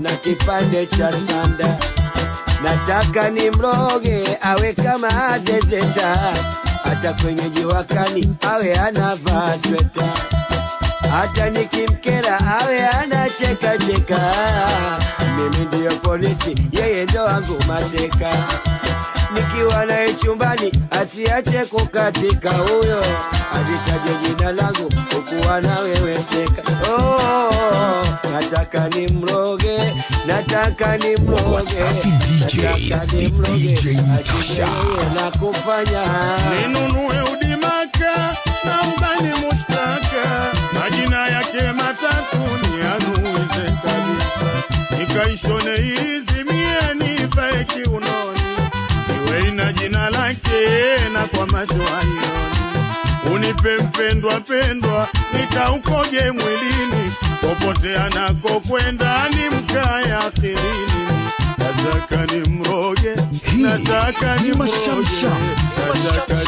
na kipande cha sanda. Nataka nimroge awe kama zezeta, hata kwenye jua kali awe anavaa sweta, hata nikimkera awe anacheka cheka. Mimi ndio polisi, yeye ndo wangu mateka. Nikiwa naye chumbani asiache kukatika, huyo alitaje jina langu ukuwa na wewe seka. Nataka nimroge, nataka nimroge, Wasafi DJs, DJ Natasha. Na kufanya ninunue udimaka na ubani mushtaka, majina yake matatu nianuize kabisa, nikaishone hizi mie nifae kiunoni, iwe ina jina lake na kwa macho ayoni. Unipe mpendwa pendwa nikaukoje mwilini, popote anako kwenda ni mkaya akilini. Nataka nimroge, nataka nimroge, nataka